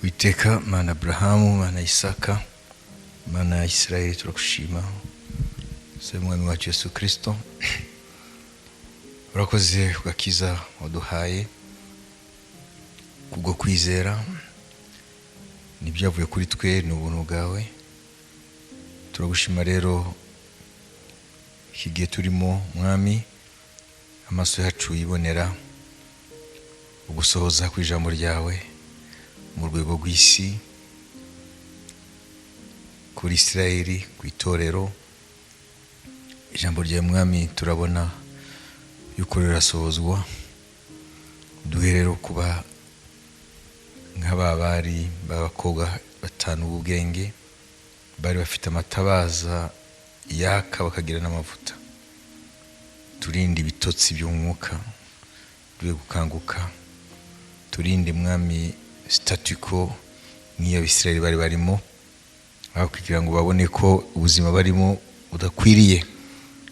Witeka Mana Abrahamu, Mana Isaka, Mana Israeli, turakushima se mwami wacu Yesu Kristo. Urakoze ugakiza waduhaye kubwo kwizera, nibyavuye kuri twe n'ubuntu bwawe. Turagushima rero igihe turimo mwami, amaso yacu yibonera ugusohoza kw'ijambo ryawe mu rwego rw'isi, kuri Israeli, ku itorero. Ijambo rya mwami turabona yuko rirasohozwa. Duhe rero kuba nk'ababari b'abakobwa batanu b'ubwenge, bari bafite amatabaza yaka bakagira n'amavuta. Turinde ibitotsi by'umwuka, duhe gukanguka. Turinde mwami statu quo nk'iyo Abisirayeli bari barimo, aho kugira ngo babone ko ubuzima barimo budakwiriye,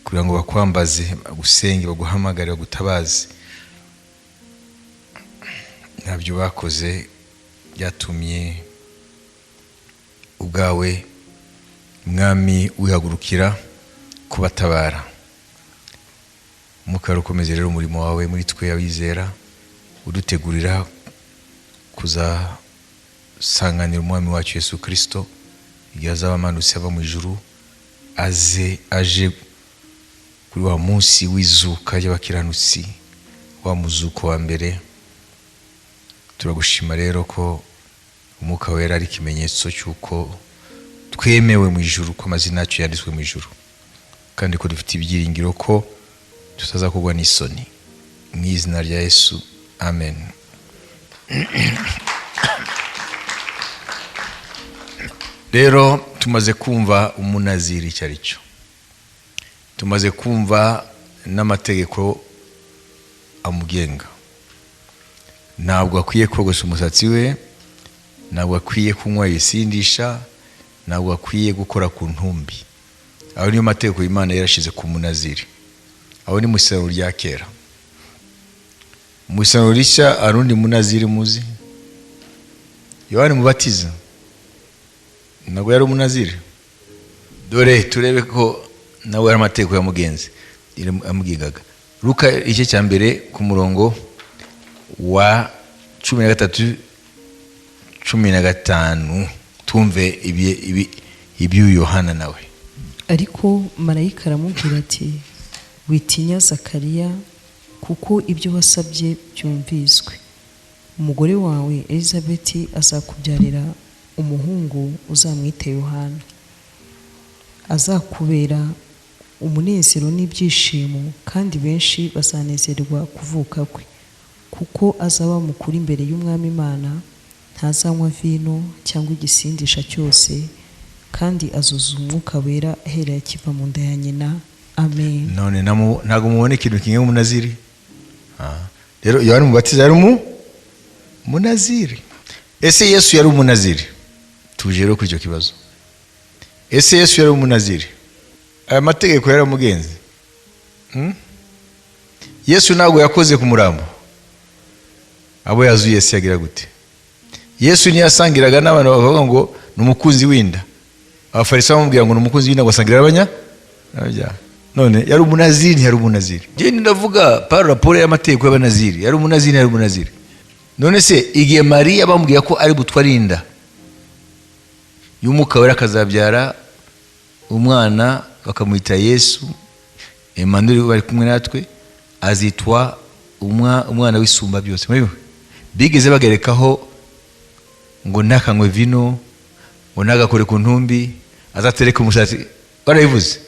kugira ngo bakwambaze, bagusenge, baguhamagare, bagutabaze. Ntabyo bakoze, byatumye ubwawe mwami wihagurukira kubatabara. Umwuka ukomeze rero umurimo wawe muri twe abizera, udutegurira kuzasanganira umwami wacu Yesu Kristo igihe azaba amanutse ava mu ijuru, aje kuri wa munsi w'izuka ry'abakiranutsi, wa muzuko wa mbere. Turagushima rero ko umwuka wera ari ikimenyetso cy'uko twemewe mu ijuru, ko amazina yacu yanditswe mu ijuru, kandi ko dufite ibyiringiro ko tutazakugwa n'isoni. Mu izina rya Yesu, amen. Rero tumaze kumva umunaziri icyo ari cyo, tumaze kumva n'amategeko amugenga. Ntabwo akwiye kogosha umusatsi we, ntabwo akwiye kunywa ibisindisha, ntabwo akwiye gukora ku ntumbi. Aho niyo mategeko Imana yarashize ku munaziri. Aho ni mu isezerano rya kera. Mu isezerano rishya arundi munaziri muzi? Yohana Umubatiza ntabwo yari umunaziri. Dore turebe ko nawe ari amategeko yamugengaga. Luka igice cya mbere ku murongo wa 13-15 tumve ibyo Yohana nawe. Ariko marayika aramubwira ati, witinya Zakariya, kuko ibyo wasabye byumviswe. Umugore wawe Elizabeti azakubyarira umuhungu, uzamwite Yohana. Azakubera umunezero n'ibyishimo, kandi benshi bazanezerwa kuvuka kwe, kuko azaba mukuru imbere y'Umwami Imana. Ntazanywa vino cyangwa igisindisha cyose, kandi azuza umwuka wera ahereye akiva mu nda ya nyina. Amen. None ntabwo mubone ikintu kimwe umunaziri. Rero Yohana Umubatiza yari umunaziri. Ese Yesu yari umunaziri? Tuje rero kuri icyo kibazo. Ese Yesu yari umunaziri? Aya mategeko yaramugenze? Yesu ntabwo yakoze ku murambo. Abo yazuye Yesu yagira gute? Yesu ntiyasangiraga n'abantu bavuga ngo ni umukunzi w'inda. Abafarisayo bamubwira ngo ni umukunzi w'inda, basangirira abanyabyaha. None yari umunaziri, yari umunaziri. Je ndavuga par rapport y'amategeko y'abanaziri. Yari umunaziri, yari umunaziri. None se igihe Mariya bamubwira ko ari butware inda y'umwuka wera, akazabyara umwana bakamwita Yesu, Emmanuel bari kumwe natwe, azitwa umwana w'isumba byose. Bigeze bagerekaho ngo ntakanywe vino, ngo ntagakore ku ntumbi, azatereka umusatsi. Barabivuze.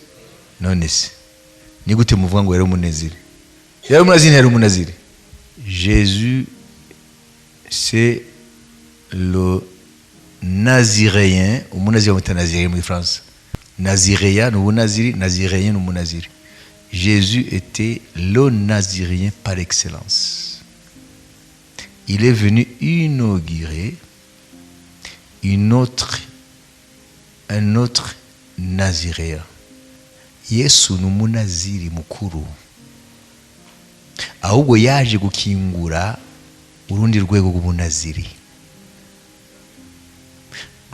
None se ni gute muvuga ngo yari umunaziri? Yari umunaziri, yari umunaziri. Jésus c'est le naziréen. Umunaziri wamwita naziréen muri France. Naziréen ni umunaziri, naziréen ni umunaziri. Jésus était le nazirien par excellence. Il est venu inaugurer un autre naziréen. Yesu ni umunaziri mukuru, ahubwo yaje gukingura urundi rwego rw'ubunaziri.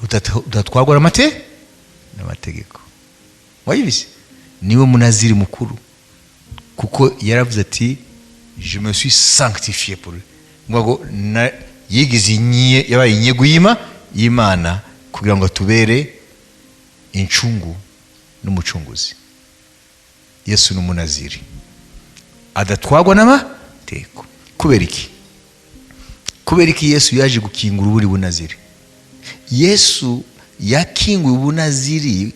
rudatwarwa n'amategeko. Wayibise niwe munaziri mukuru, kuko yaravuze ati je me suis sanctifié pour lui, ngo yigize yabaye inyego y'Imana kugira ngo tubere incungu n'umucunguzi. Yesu ni umunaziri adatwarwa n'amategeko. Kubera iki Yesu yaje gukingura uburi bunaziri? Yesu yakinguye ubunaziri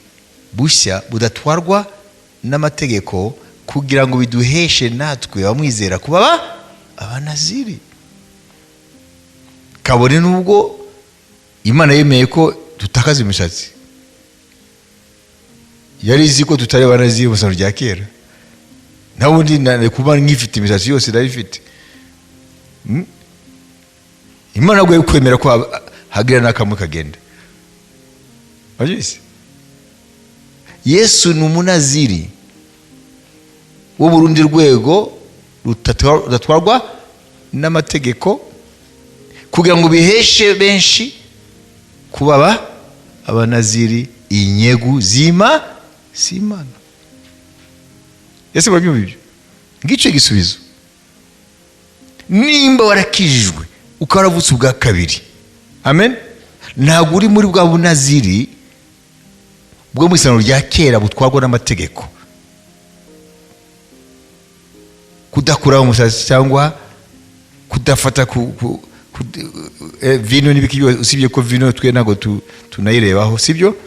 bushya budatwarwa n'amategeko kugira ngo biduheshe natwe abamwizera kuba abanaziri. Kabone nubwo Imana yemeye ko tutakaza imishatsi, yari izi ko tutari abanaziri mu Isezerano rya kera. Nta wundi kuba nkifite imishatsi yose narifite. Imana ntabwo yari kwemera ko hagira n'akamwe kagenda. Wajise Yesu ni umunaziri wo mu rundi rwego rudatwarwa n'amategeko kugira ngo biheshe benshi kuba abanaziri, inyegu z'Imana. Ese babyumva ibyo? Ngice gisubizo. Nimba warakijijwe ukaravutse ubwa kabiri, amen, ntabwo uri muri bwa bunaziri bwo mu Isezerano rya kera butwarwa n'amategeko, kudakuraho umusatsi cyangwa kudafata vino n'ibiki byose, usibye ko vino twe ntabwo tunayirebaho, sibyo?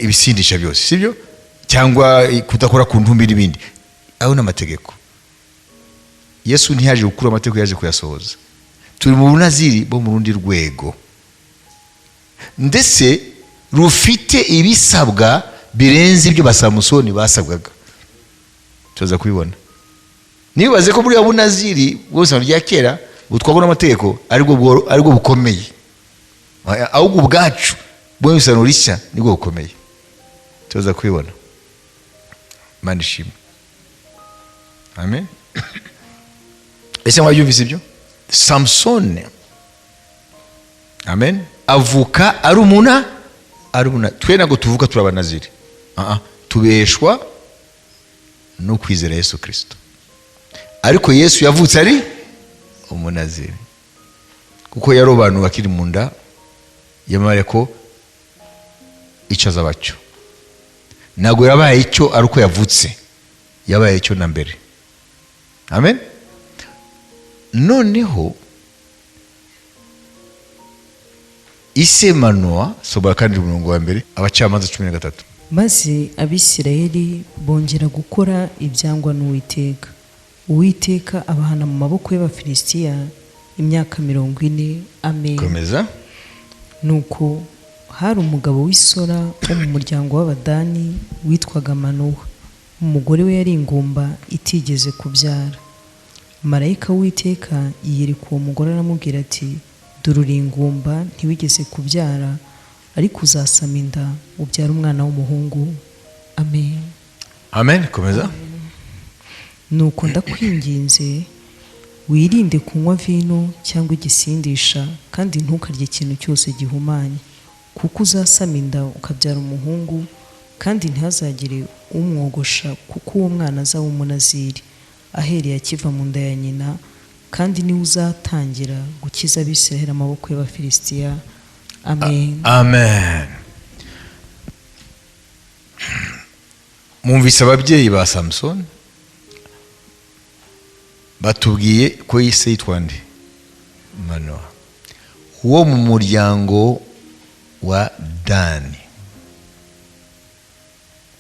Ibisindisha byose, sibyo? Cyangwa kudakora ku ntumbi n'ibindi, aho n'amategeko. Yesu ntiyaje gukura amategeko, yaje kuyasohoza. Turi mu bunaziri bo mu rundi rwego, ndetse rufite ibisabwa birenze ibyo Samusoni basabwaga. Tuza kubibona. Nibaze ko buriya bunaziri bwose rya kera butwarwa n'amategeko aribwo bukomeye, ahubwo ubwacu bwo mu Isezerano rishya nibwo bukomeye. Tuza kubibona. Imana ishimwe. Amen. Ese mwabyumvise ibyo? Samson, amen, avuka ari umuna. Twe ntabwo tuvuka turi abanaziri, tubeshwa no kwizera Yesu Kristo. Ariko Yesu yavutse ari umunaziri kuko yarobanuwe akiri mu nda ya Mariya ko icyo azaba cyo. Ntabwo yabaye icyo ari uko yavutse, yabaye icyo na mbere. Amen. Noneho ise Manoa, soba kandi umurongo wa mbere, Abacamanza 13. Maze Abisirayeli bongera gukora ibyangwa n'Uwiteka. Uwiteka abahana mu maboko y'Abafilisitiya imyaka 40. Amen. Komeza. Nuko hari umugabo w'Isora wo mu muryango w'Abadani witwaga Manoa. Umugore we yari ingumba itigeze kubyara. Marayika w'Uwiteka yiyereka uwo mugore aramubwira ati, dore uri ingumba ntiwigeze kubyara, ariko uzasama inda ubyara umwana w'umuhungu. Amen. Amen. Komeza. Nuko ndakwinginze wirinde kunywa vino cyangwa igisindisha, kandi ntukarye ikintu cyose gihumanye, kuko uzasama inda ukabyara umuhungu, kandi ntihazagire umwogosha, kuko uwo mwana azaba umunaziri ahereye akiva mu nda ya nyina, kandi niwe uzatangira gukiza Abisirayeli amaboko y'Abafilisitiya. Amen. Amen. Mwumvise ababyeyi ba Samson batubwiye ko yise yitwa nde? Manoa, wo mu muryango wa Dani.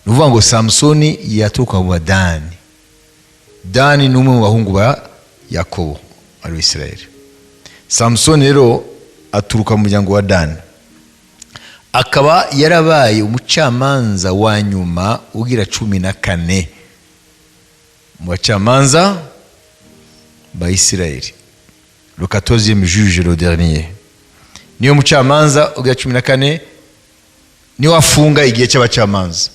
Nuvuga ngo Samsoni yaturuka mu Dani. Dani ni umwe mu bahungu ba Yakobo ari Isirayeli. Samson rero aturuka mu muryango wa Dani, akaba yarabaye umucamanza wa nyuma ugira 14 mu bacamanza ba Isirayeli. Le 14e juge, le dernier. Niyo mucamanza ugira 14, niwe afunga igihe cy'abacamanza,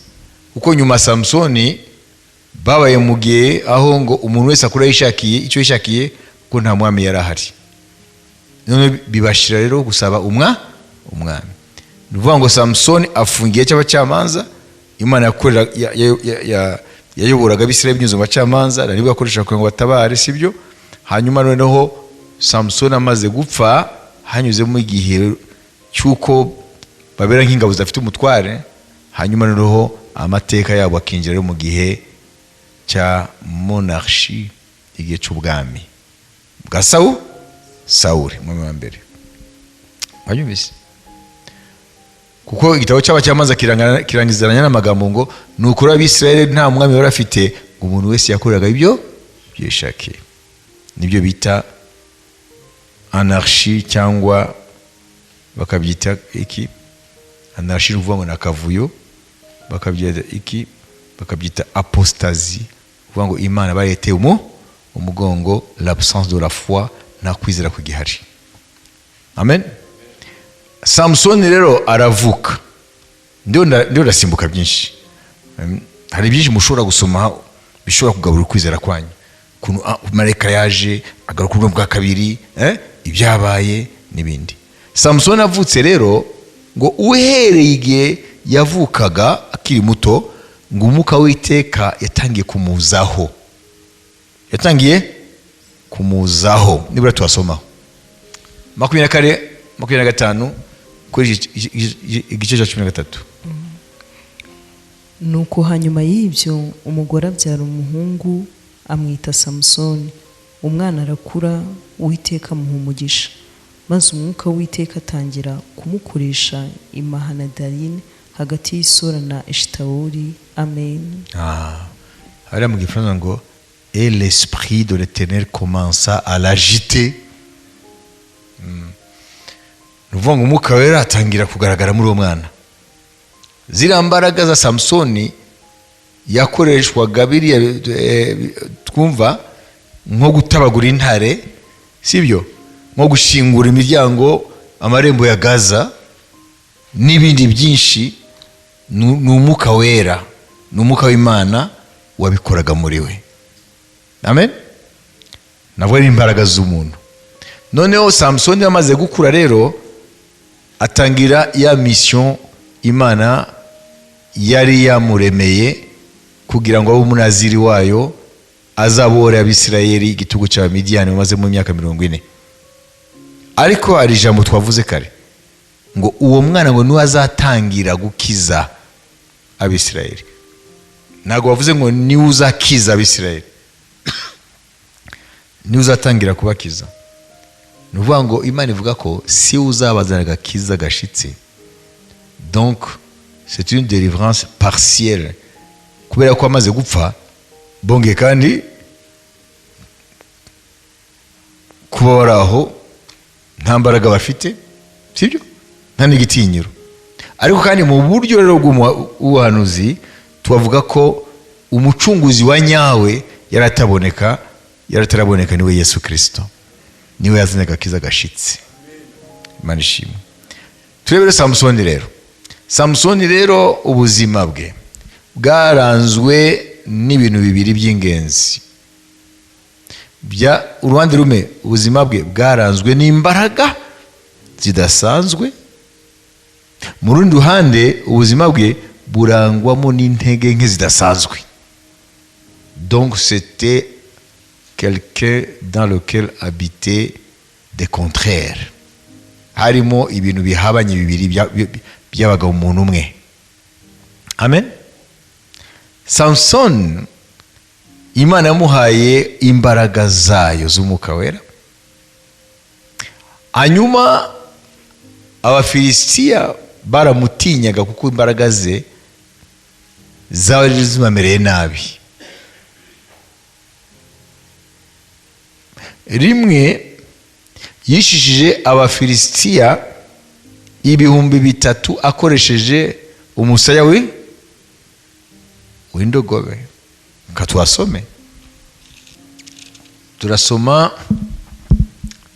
kuko nyuma Samsoni babaye mu gihe aho ngo umuntu wese akora yishakiye icyo yishakiye, ko nta mwami yari ahari. None bibashira rero gusaba umwami. Ni ukuvuga ngo Samusoni afungiye cy'abacamanza, Imana yayoboraga Abisirayeli binyuze mu bacamanza, nibwo yakoresha kugira ngo batabare, sibyo? Hanyuma noneho Samusoni amaze gupfa, hanyuzemo igihe cy'uko babera nk'ingabo zafite umutware, hanyuma noneho amateka yabo akinjira mu gihe cya monarchie, igihe cy'ubwami bwa Sawuli umwami wa mbere. Mwanyumvise? Kuko igitabo cy'abacamanza kirangizanya n'amagambo ngo nukuri Abisirayeli nta mwami bari afite, ngo umuntu wese yakoreraga ibyo byishakiye. Nibyo bita anarchie, cyangwa bakabyita iki? Anarchie uvuga ngo nakavuyo, bakabyita iki? Bakabyita apostasie, uvuga ngo Imana bayeteye umugongo, l'absence de la foi, nta kwizera kugihari. Amen. Samusoni rero aravuka, ndio ndasimbuka byinshi, hari byinshi mushobora gusoma bishobora kugaburira ukwizera kwanyu, kuntu marayika yaje agaruka urwego bwa kabiri, ibyabaye n'ibindi. Samusoni avutse rero, ngo uhereye igihe yavukaga akiri muto, ngo umwuka w'Iteka yatangiye kumuzaho. Nibura tuwasomaho 24-25 kuri igice cya 13. Nuko hanyuma y'ibyo umugore abyara umuhungu amwita Samusoni. Umwana arakura, Uwiteka amuha umugisha, maze umwuka w'Iteka atangira kumukoresha i Mahanadayini hagati y'Isora na Eshitawoli. Amen. Hariya mu Gifaransa ngo et l'esprit de l'Éternel commença à l'agiter. Nuvuga ngo umwuka wera atangira kugaragara muri uwo mwana. Ziriya mbaraga za Samusoni yakoreshwaga biriya twumva nko gutabagura intare, sibyo? Nko gushingura imiryango, amarembo ya Gaza n'ibindi byinshi. Ni umwuka wera, ni umwuka w'Imana wabikoraga muri we. Amen. Nabwo ari imbaraga z'umuntu. Noneho Samusoni yamaze gukura rero, atangira ya mission Imana yari yamuremeye kugira ngo abe umunaziri wayo, azabore Abisirayeli igitugu cya Midiyani bamaze mu myaka 40. Ariko ari ijambo twavuze kare ngo uwo mwana ngo niwe azatangira gukiza Abisirayeli. Ntabwo bavuze ngo niwe uzakiza Abisirayeli, niwe uzatangira kubakiza. Nuvuga ngo Imana ivuga ko si uzabazana agakiza gashitse. Donc c'est une délivrance partielle, kubera ko amaze gupfa, bonge kandi kuba baraho nta mbaraga bafite, sibyo? Nta n'igitinyiro. Ariko kandi mu buryo rero bw'ubuhanuzi tubavuga ko umucunguzi wa nyawe yarataraboneka niwe Yesu Kristo. Niwe yazanye agakiza gashitse. Imana ishimwe. Turebere Samusoni rero ubuzima bwe bwaranzwe n'ibintu bibiri by'ingenzi. Uruhande rumwe ubuzima bwe bwaranzwe n'imbaraga zidasanzwe, mu rundi ruhande ubuzima bwe burangwamo n'intege nke zidasanzwe. Donc c'était quelqu'un dans lequel habitait des contraires. Harimo ibintu bihabanye bibiri byabaga umuntu umwe. Amen. Samson Imana yamuhaye imbaraga zayo z'umwuka wera. Hanyuma Abafilisitiya baramutinyaga kuko imbaraga ze zari zibamereye nabi. Rimwe yishishije Abafilisitiya 3,000 akoresheje umusaya w'indogobe. Katwasome. Turasoma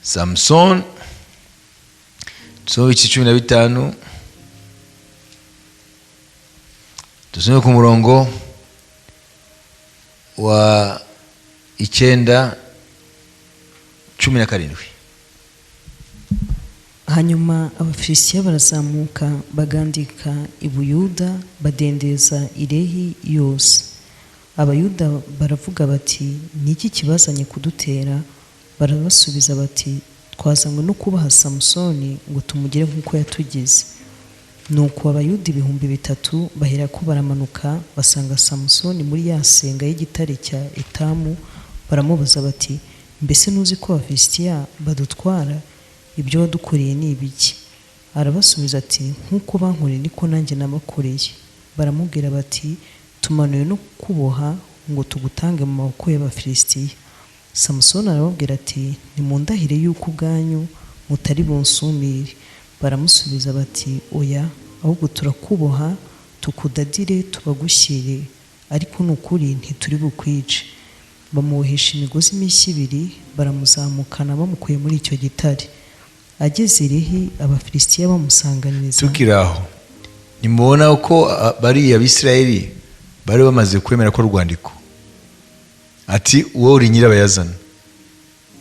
Samson, tusome 15, tusome ku murongo wa 9-17. hanyuma abafilisitiya barazamuka bagandika i Buyuda badendeza Ilehi yose. Abayuda baravuga bati, ni iki kibazanye kudutera? Barabasubiza bati, twazanywe no kubaha Samusoni ngo tumugire nk'uko yatugize. Nuko abayuda 3,000 baherako baramanuka basanga Samusoni muri ya senga y'igitare cya Etamu. Baramubaza bati, mbese nuzi ko abafilisitiya badutwara? Ibyo wadukoreye ni ibiki? Arabasubiza ati, nk'uko bankoreye niko nanjye nabakoreye. Baramubwira bati, tumanuye no kuboha ngo tugutange mu maboko y'abafilisitiya. Samusoni arababwira ati, nimundahire yuko ubwanyu mutari bunsumire. Baramusubiza bati, oya, ahubwo turakuboha tukudadire tubagushyire, ariko nukuri ntituri bukwice. Bamubohesha imigozi mishya 2, baramuzamukana bamukuye muri icyo gitare. Ageze Ilehi abafilisitiya bamusanganiriza. Tukiraho nimubona uko bari Abisirayeli bari bamaze kwemera ko rwandiko ati uwo uri nyirabayazana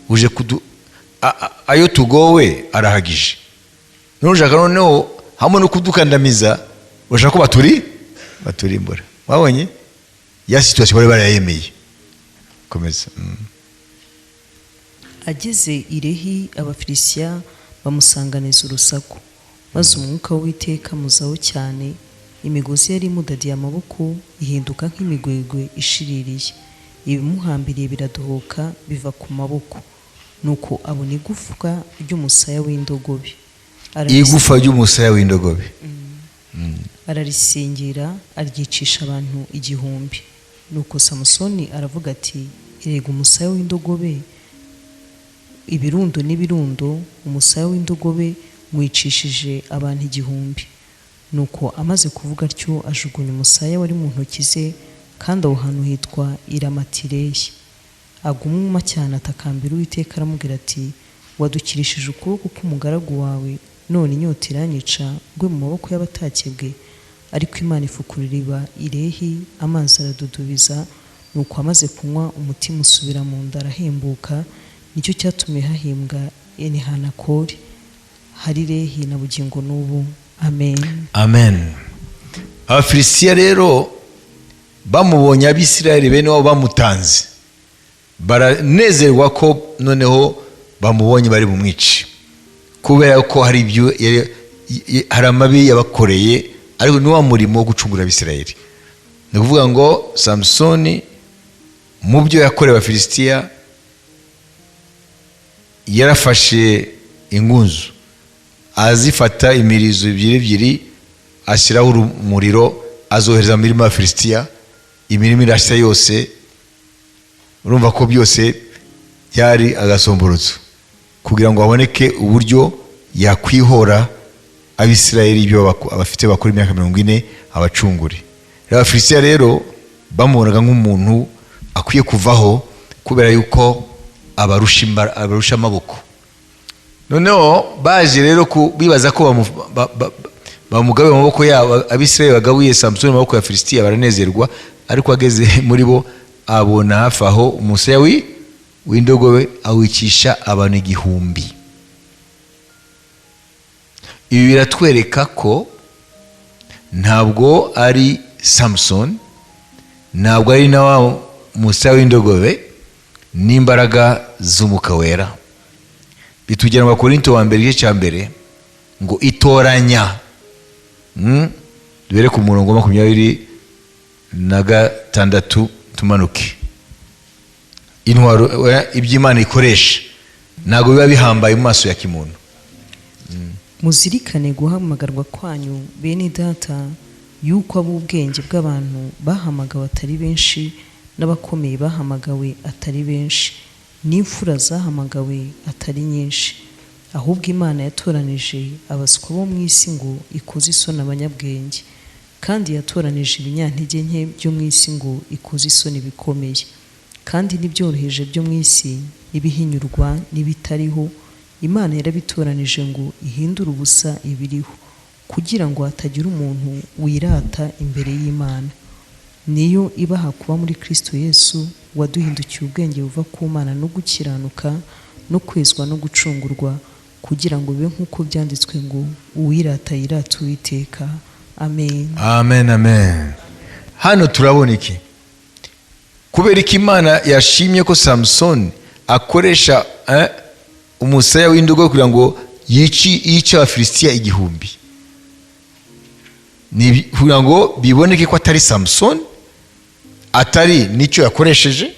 uje ayo tugowe arahagije, nushaka noneho hamwe no kudukandamiza urashaka ko baturimbura. Wabonye ya situation bari barayemeye. Komeza. Ageze Ilehi abafilisitiya bamusanganiza urusaku, maze umwuka w'Uwiteka muzaho cyane, imigozi yari imudadiye amaboko ihinduka nk'imigwegwe ishiririye, ibimuhambiriye biradohoka biva ku maboko. Nuko abona igufwa ry'umusaya w'indogobe. Igufa ry'umusaya w'indogobe. Ararisingira aryicisha abantu 1,000. Nuko Samusoni aravuga ati, erega umusaya w'indogobe, ibirundo n'ibirundo, umusaya w'indogobe mwicishije abantu 1,000. Nuko amaze kuvuga atyo ajugunya umusaya wari mu ntoki ze, kandi aho hantu hitwa Iramatireyi. Agumuma cyane atakambira Uwiteka aramubwira ati, wadukirishije ukuboko k'umugaragu wawe, none inyota iranyica ngwe mu maboko y'abatakebwe. Ariko Imana ifukura iriba Ilehi, amazi aradudubiza. Nuko amaze kunywa umutima usubira mu nda arahembuka. Nicyo cyatumye hahimbwa Enihanakori, hari Ilehi na bugingo n'ubu. Amen. Amen. Abafilisitiya rero bamubonye Abisirayeli bene wabo bamutanze, baranezerwa ko noneho bamubonye bari bumwice, kubera ko hari ibyo hari amabi yabakoreye, ariko ni wa murimo wo gucungura Abisirayeli. Ni kuvuga ngo Samusoni mu byo yakorewe Abafilisitiya yarafashe ingunzu, azifata imirizo 2 ashyiraho umuriro, azohereza mu mirima y'Abafilisitiya, imirimo irashya yose. Urumva ko byose byari agasomborotso kugira ngo haboneke uburyo yakwihora Abisirayeli ibyo abafite bakora imyaka 40 abacungure. Abafilisitiya rero bamubonaga nk'umuntu akwiye kuvaho kubera yuko abarusha amaboko. Noneho baje rero bibaza ko bamugabe mu maboko yabo. Abisirayeli bagabuye Samusoni mu maboko ya Filisitiya baranezerwa, ariko ageze muri bo abona hafi aho umusaya w'indogobe awicisha abantu 1,000. Ibi biratwereka ko ntabwo ari Samson, ntabwo ari na wa musaya w'indogobe, n'imbaraga z'Umwuka Wera. Bitugera mu Korinto wa mbere igice cya mbere ngo itoranya. Dubere ku murongo 26 tumanuke. Intwaro iby'Imana ikoresha ntabwo biba bihambaye mu maso ya kimuntu. Muzirikane guhamagarwa kwanyu bene data, yuko ab'ubwenge bw'abantu bahamagawe atari benshi, n'abakomeye bahamagawe atari benshi, n'imfura zahamagawe atari nyinshi. Ahubwo Imana yatoranije abaswa bo mu isi ngo ikoze isoni abanyabwenge, kandi yatoranije ibinyantege nke byo mu isi ngo ikoze isoni bikomeye. Kandi n'ibyoroheje byo mu isi n'ibihinyurwa n'ibitariho, Imana yarabitoranije ngo ihindure ubusa ibiriho, kugira ngo hatagira umuntu wirata imbere y'Imana. Niyo ibaha kuba muri Kristo Yesu, waduhindukiye ubwenge buva ku Mana no gukiranuka no kwezwa no gucungurwa kugira ngo bibe nk'uko byanditswe ngo uwirata yirata Uwiteka. Amen. Amen, amen. Hano turabona iki? Kubera ko Imana yashimye ko Samson akoresha umusaya w'indogobe kugira ngo yice Abafilisitiya 1000. Ni kugira ngo biboneke ko atari Samson, atari nicyo yakoresheje,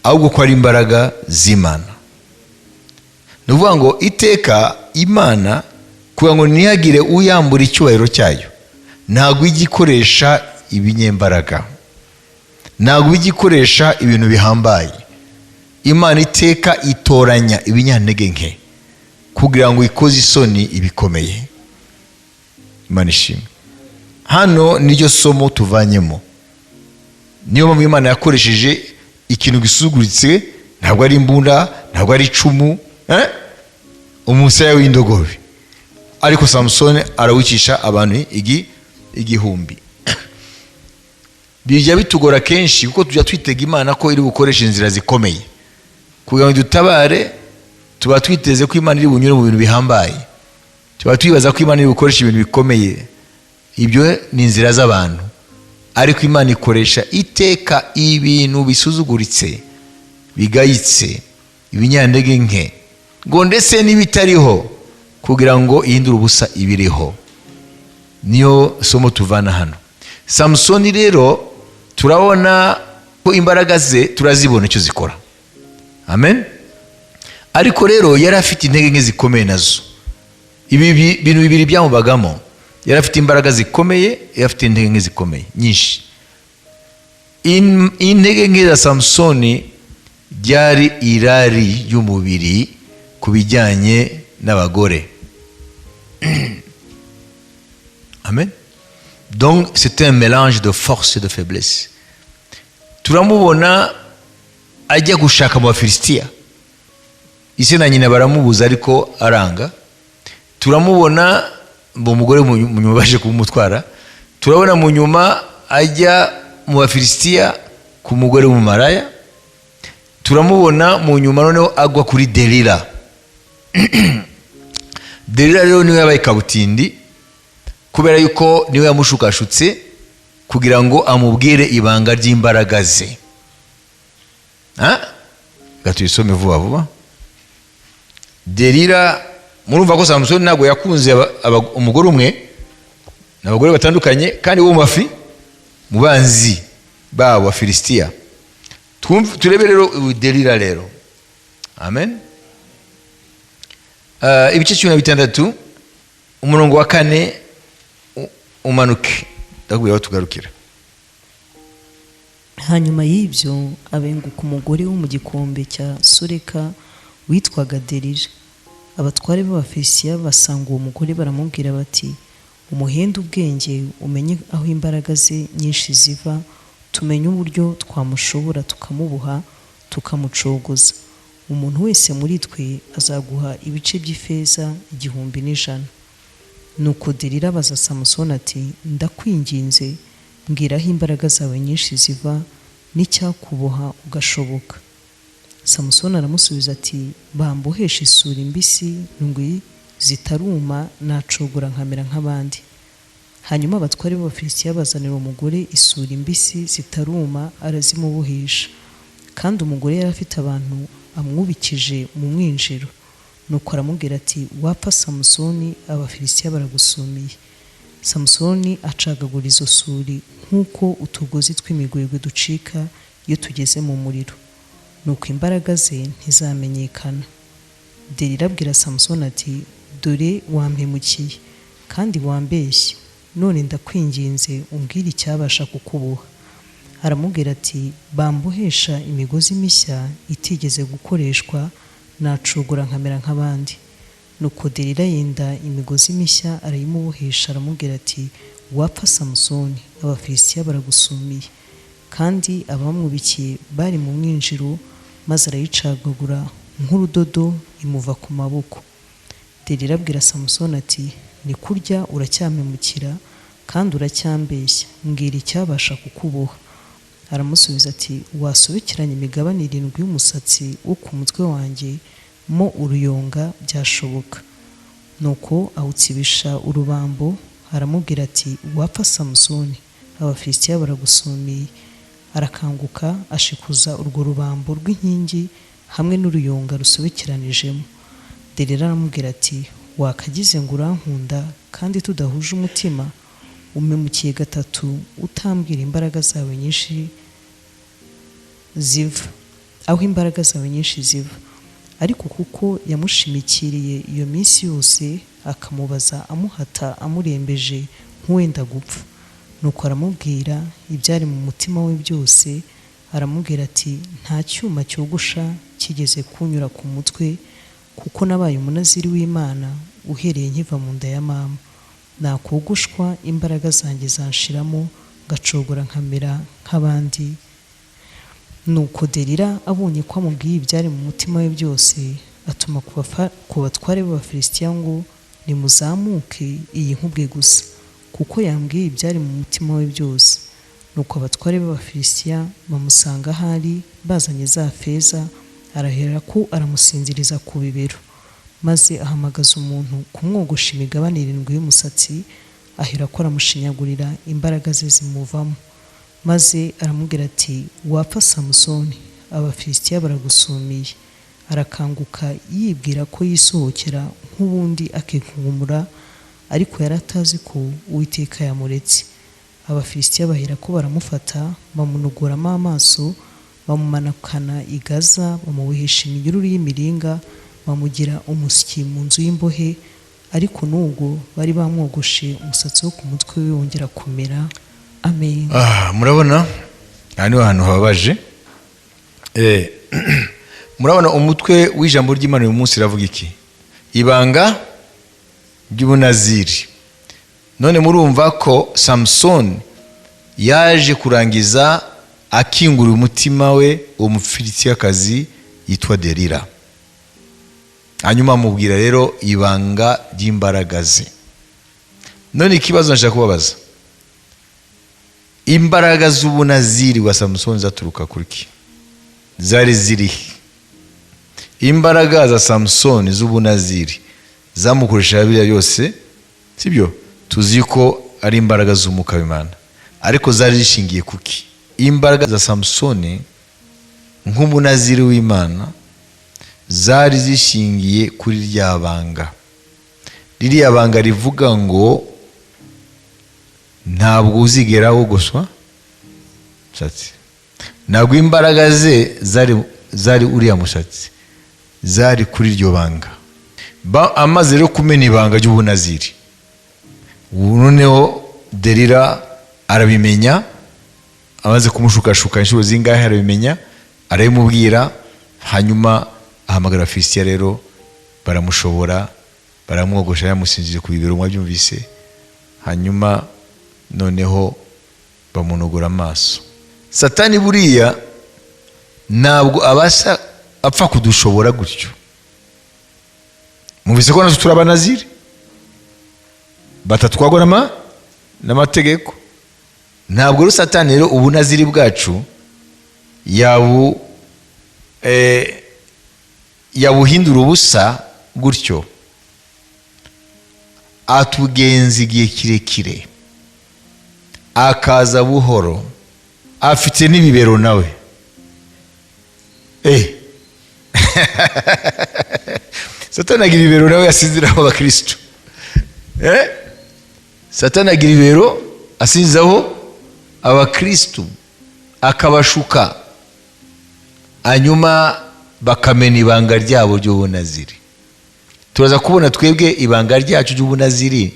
ahubwo ko ari imbaraga z'Imana. Ni ukuvuga ngo iteka Imana kugira ngo ntihagire uyambura icyubahiro cyayo, ntabwo igikoresha ibinyembaraga, ntabwo igikoresha ibintu bihambaye. Imana iteka itoranya ibinyantege nke kugira ngo ikoze isoni ibikomeye. Imana ishimwe. Hano niryo somo tuvanyemo. Niyo mpamvu Imana yakoresheje ikintu gisuguritse, ntabwo ari imbunda, ntabwo ari icumu, umusaya w'indogobe, ariko Samson arawicisha abantu 1000. Bijya bitugora kenshi kuko tujya twitega Imana ko iri gukoresha inzira zikomeye kugira ngo dutabare. Tuba twiteze ko Imana iri bunyure mu bintu bihambaye, tuba twibaza ko Imana iri gukoresha ibintu bikomeye. Ibyo ni inzira z'abantu, ariko Imana ikoresha iteka ibintu bisuzuguritse, bigayitse, ibinyantege nke, ngo ndetse n'ibitariho, kugira ngo ihindure ubusa ibiriho. Niyo somo tuvana hano. Samson rero turabona ko imbaraga ze turazibona icyo zikora. Amen. Ariko rero yari afite intege nke zikomeye nazo. Ibi bintu bibiri byamubagamo. Yari afite imbaraga zikomeye, yari afite intege nke zikomeye nyinshi. Intege nke za Samson byari irari y'umubiri ku bijyanye n'abagore. Amen. Donc c'était un mélange de force et de faiblesse. Turamubona ajya gushaka mu Bafilisitiya, ise na nyina baramubuza ariko aranga. Turamubona mu mugore mu nyuma baje kumutwara. Turabona mu nyuma ajya mu Bafilisitiya ku mugore mu maraya. Turamubona mu nyuma noneho agwa kuri Delila. Delila rero niwe yabaye kabutindi, kubera yuko niwe yamushukashutse kugira ngo amubwire ibanga ry'imbaraga ze. Gatuyisome vuba vuba. Delila, murumva ko Samson ntabwo yakunze umugore umwe, n'abagore batandukanye, kandi wo mafi mubanzi babo Filistia. Turebe rero Delila rero. Amen. Ibice 16 umurongo wa 4 umanuke ndagubira tugarukira. Hanyuma y'ibyo abenguka umugore wo mu gikombe cya Soreka witwaga Delila. Abatware b'Abafilisitiya basanga uwo mugore baramubwira bati, umuhenda ubwenge umenye aho imbaraga ze nyinshi ziva, tumenye uburyo twamushobora tukamubuha tukamucogoza. Umuntu wese muri twe azaguha ibice by'ifeza 1,100. Nuko Delila abaza Samson ati, ndakwinginze mbwira aho imbaraga zawe nyinshi ziva n'icyakuboha ugashoboka. Samson aramusubiza ati, bambohesha isuri mbisi ndwi zitaruma nacogora nkamera nk'abandi. Hanyuma abatware b'Abafilisitiya bazanira umugore isuri mbisi zitaruma arazimubohesha, kandi umugore yari afite abantu amwubikije mu mwinjiro. Nuko aramubwira ati, wapfa Samsoni, Abafilisitiya baragusumiye. Samsoni acagagura izo suri nk'uko utugozi tw'imigwegwe ducika iyo tugeze mu muriro, nuko imbaraga ze ntizamenyekana. Delila abwira Samsoni ati, dore wampemukiye kandi wambeshye, none ndakwinginze umbwire icyabasha kukuboha. Aramubwira ati, bambohesha imigozi mishya itigeze gukoreshwa nacugura nkamera nk'abandi. Nuko Delila yenda imigozi mishya arayimubohesha, aramubwira ati, wapfa Samsoni, Abafilisitiya baragusumiye. Kandi abamwubikiye bari mu mwinjiro, maze arayicagagura nk'urudodo imuva ku maboko. Delila abwira Samsoni ati, ni kurya uracyamemukira kandi uracyambeshya, mbwira icyabasha kukuboha. Aramusubiza ati, wasobekeranye imigabane 7 y'umusatsi wo ku mutwe wanjye mo uruyonga byashoboka. nuko awutsibisha urubambo, aramubwira ati wapfa Samusoni, Abafilisitiya baragusumiye. Arakanguka ashikuza urwo rubambo rw'inkingi hamwe n'uruyonga rusobekeranijemo. Delila aramubwira ati wakagize ngo urankunda kandi tudahuje umutima, umemukiye gatatu utambwira imbaraga zawe nyinshi ziva aho imbaraga zawe nyinshi ziva. Ariko kuko yamushimikiriye iyo minsi yose, akamubaza amuhata amurembeje nk'uwenda gupfa, nuko aramubwira ibyari mu mutima we byose. Aramubwira ati nta cyuma cyogosha kigeze kunyura ku mutwe, kuko nabaye umunaziri w'Imana uhereye nkiva mu nda ya mama. Nakogoshwa imbaraga zanjye zanshiramo, ngacogora nkamera nk'abandi. Nuko Delila abonye ko amubwiye ibyari mu mutima we byose, atuma ku batware b'Abafilisitiya ngo nimuzamuke iyi nkubwe gusa, kuko yambwiye ibyari mu mutima we byose. Nuko abatware b'Abafilisitiya bamusanga ahari bazanye za feza, arahera ko aramusinziriza ku bibero, maze ahamagaza umuntu kumwogosha imigabane 7 y'umusatsi, ahera ko aramushinyagurira imbaraga ze zimuvamo. Maze aramubwira ati wapfa Samusoni, Abafilisitiya baragusumiye. Arakanguka yibwira ko yisohokera nk'ubundi akikunkumura, ariko yaratazi ko Uwiteka yamuretse. Abafilisitiya bahera ko baramufata, bamunogoramo amaso, bamumanukana i Gaza, bamubohesha iminyururu y'imiringa, bamugira umusyi mu nzu y'imbohe. Ariko nubwo bari bamwogoshe umusatsi wo ku mutwe we wongera kumera. Amen. Murabona hano hantu hababaje. Murabona umutwe w'ijambo ry'Imana uyu munsi ravuga iki? Ibanga ry'ubunaziri. None murumva ko Samson yaje kurangiza akingura umutima we Umufilisitiyakazi yitwa Delila. Hanyuma amubwira rero ibanga ry'imbaraga ze. None ikibazo nshaka kubabaza, imbaraga z'ubunaziri wa Samson zaturuka kuri ki? Zari zirihe? Imbaraga za Samson z'ubunaziri zamukoresha biriya byose, sibyo? Tuzi ko ari imbaraga z'Umwuka w'Imana, ariko zari zishingiye kuki? Imbaraga za Samson nk'umunaziri w'Imana zari zishingiye kuri rya banga. Ririya banga rivuga ngo ntabwo uzigera wogoswa musatsi. Ntabwo imbaraga ze zari uriya musatsi, zari kuri iryo banga. Amaze rero kumena ibanga ry'ubunaziri, noneho Delila arabimenya. Amaze kumushukashuka inshuro zingahe arabimenya, arabimubwira. Hanyuma ahamagara Abafilisitiya rero baramushobora, baramwogosha yamusinzije ku bibero, mwabyumvise. Hanyuma noneho bamunogora amaso. Satani buriya ntabwo abasha apfa kudushobora gutyo. Muvise ko natwe turabanaziri batatwagwa n'amategeko. Ntabwo rero Satani rero ubunaziri bwacu yabuhindura ubusa gutyo, atugenza igihe kirekire, akaza buhoro, afite n'ibibero nawe. Satani agira ibibero nawe yasinziraho Abakristo. Satani agira ibibero asinziraho Abakristo, akabashuka, hanyuma bakamena ibanga ryabo ry'ubunaziri. Turaza kubona twebwe ibanga ryacu ry'ubunaziri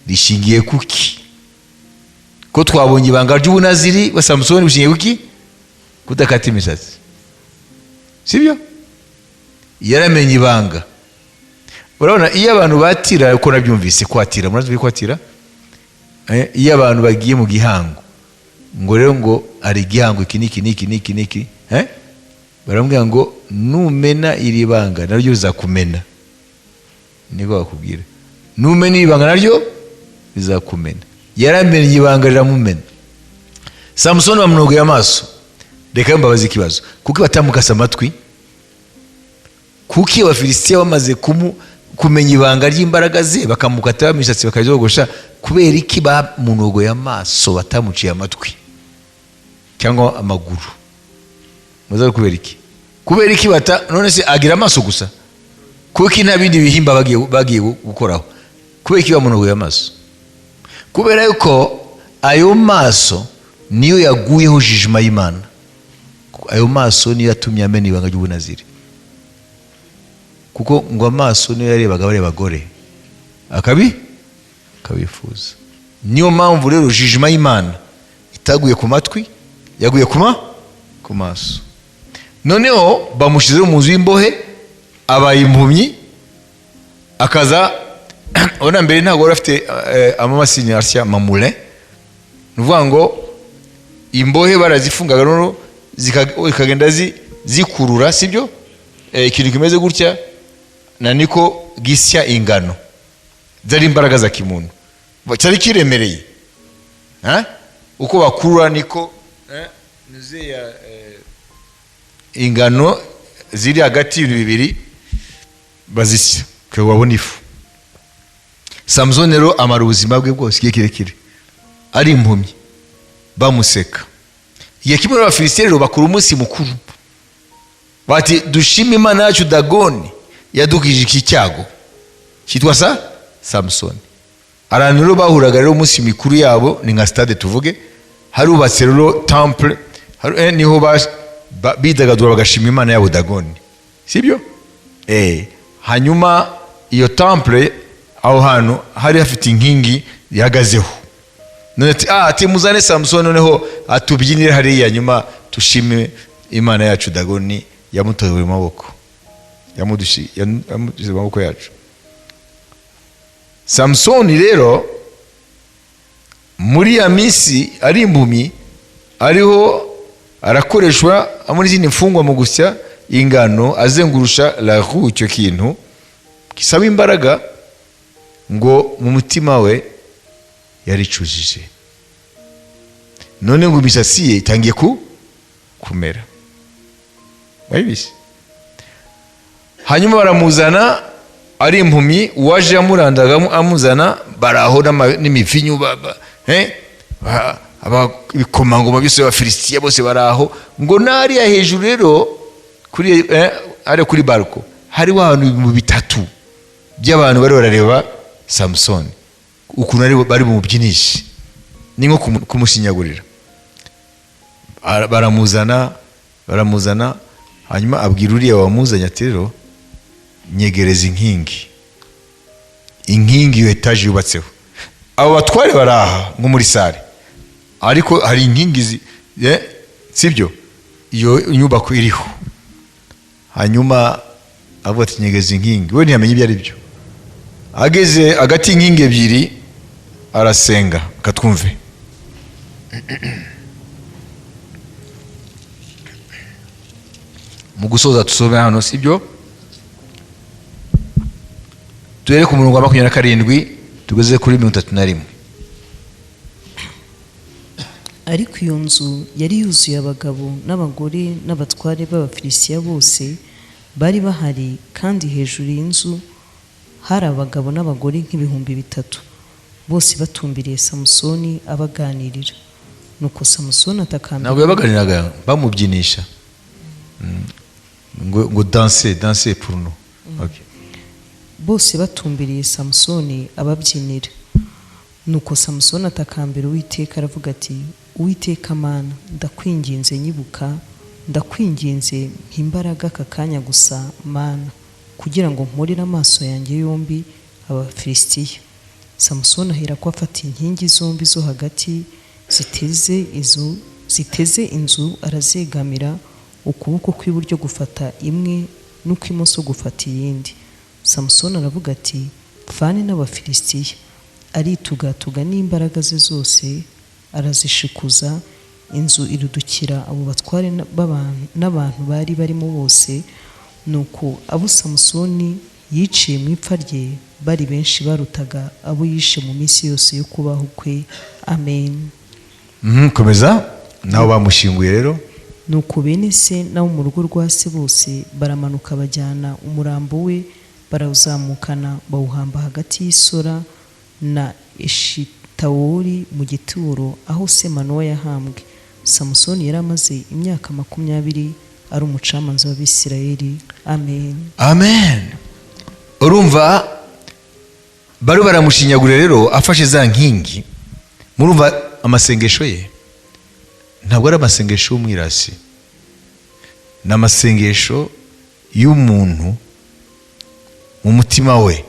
rishingiye kuki? Ko twabonye ibanga ry'ubunaziri wa Samson bishingiye kuki? Kudakata imisatsi, sibyo? Yaramenye ibanga. Urabona iyo abantu batira, uko nabyumvise, kwatira, murazwi kwatira? Iyo abantu bagiye mu gihango, ngo rero ngo ari igihango iki, baramubwira ngo numena iri banga naryo rizakumena. Niko bakubwira, numena iri banga naryo rizakumena. Yaramenye ibanga riramumena. Samson bamunogeye amaso. Reka mbabaze ikibazo, kuki batamukasa amatwi? Kuki Abafilisitiya bamaze kumenya ibanga ry'imbaraga ze, bakamukata imishatsi bakayogosha. Kubera iki bamunogoye amaso batamuciye amatwi cyangwa amaguru? Muzabe kubera iki? Kubera iki none se agira amaso gusa? Kuko nta bindi bihimba bagiye gukoraho. Kubera iki bamunogoye amaso? Kubera yuko ayo maso niyo yaguyeho jijima y'Imana. Ayo maso niyo yatumye amena ibanga ry'ubunaziri. Kuko ngo amaso niyo yarebaga abagore akabifuza. Niyo mpamvu rero jijima y'Imana itaguye ku matwi, yaguye ku maso. Noneho bamushizeho mu nzu y'imbohe, abaye impumyi, akaza ona mbere ntabwo wari afite amamasini asya mamule. Nuvuga ngo imbohe barazifungaga noneho zikagenda zikurura, sibyo? Ikintu kimeze gutya na niko gisya ingano. Zari imbaraga za kimuntu. Cyari kiremereye. Uko bakurura niko nuzeya ingano ziri hagati y'ibintu bibiri bazisya ko wabona ifu. Samson rero amara ubuzima bwe bwose igihe kirekire ari impumyi, bamuseka. Igihe kimwe n'Abafilisitiya rero bakora umunsi mukuru, bati dushime Imana yacu Dagoni yadukije iki cyago cyitwa Samson. Abantu rero bahuraga rero umunsi mikuru yabo ni nka stade tuvuge, harubatse rero temple, niho bidagadura bagashima Imana yabo Dagoni, sibyo? Hanyuma iyo temple aho hantu hari hafite inkingi yahagazeho. None ati muzane Samson noneho atubyinire hariya, nyuma tushime Imana yacu Dagoni yamutoye mu maboko, yamudushyize mu maboko yacu. Samson rero muri ya minsi ari impumyi ariho arakoreshwa muri izindi mfungwa mu gusya ingano, azengurusha la roue, icyo kintu kisaba imbaraga, ngo mu mutima we yaricujije. None ngo imisatsi ye itangiye kumera. Wabibise? Hanyuma baramuzana ari impumyi, uwaje amurandagamo amuzana, baraho n'imivinyu ibikomangoma byose b'Abafilisitiya bose baraho. Ngo nariya hejuru rero kuri balko hariho abantu 3 by'abantu bari barareba Samson ukuntu bari bumubyinishe, ni nko kumushinyagurira. Baramuzana hanyuma abwira uriya wamuzanye ati rero nyegereza inkingi iyo etaje yubatseho. Abo batware baraha nko muri sare, ariko hari inkingi sibyo iyo nyubako iriho. Hanyuma avuga ati nyegeza inkingi, we ntiyamenye ibyo ari byo. Ageze hagati y'inkingi ebyiri arasenga. Katwumve. Mu gusoza tusome hano, sibyo? Tuhere ku murongo wa 27 tugeze kuri 31. Ariko iyo nzu yari yuzuye abagabo n'abagore n'abatware b'Abafilisitiya bose bari bahari, kandi hejuru y'inzu hari abagabo n'abagore nk'ibihumbi 3, bose batumbiriye Samusoni abaganirira. Nuko Samusoni atakambira. Ntabwo yabaganiraga, bamubyinisha. Ngo danser pour nous. Okay. Bose batumbiriye Samusoni ababyinira. Nuko Samusoni atakambira Uwiteka aravuga ati, Uwiteka Mana, ndakwinginze nyibuka, ndakwinginze nk'imbaraga aka kanya gusa Mana, kugira ngo mpurire amaso yanjye yombi Abafilisitiya. Samusoni ahera ko afata inkingi zombi zo hagati ziteze inzu arazegamira, ukuboko kw'iburyo gufata imwe n'ukw'imoso gufata iyindi. Samusoni aravuga ati, pfane n'Abafilisitiya. Aritugatuga n'imbaraga ze zose arazishikuza, inzu irudukira abo batware n'abantu bari barimo bose. Nuko abo Samusoni yiciye mu ipfa rye bari benshi barutaga abo yishe mu minsi yose yo kubaho kwe. Amen. Komeza. Nabo bamushinguye rero. Nuko bene se n'abo mu rugo rwa se bose baramanuka bajyana umurambo we barawuzamukana bawuhamba hagati y'Isora na Eshitawoli mu gituro aho se Manowa yahambwe. Samusoni yari amaze imyaka 20 ari umucamanza w'Abisirayeli. Amen. Amen. Urumva bari baramushinyagura rero afashe za nkingi. Murumva amasengesho ye ntabwo ari amasengesho y'umwirasi, ni amasengesho y'umuntu mu mutima we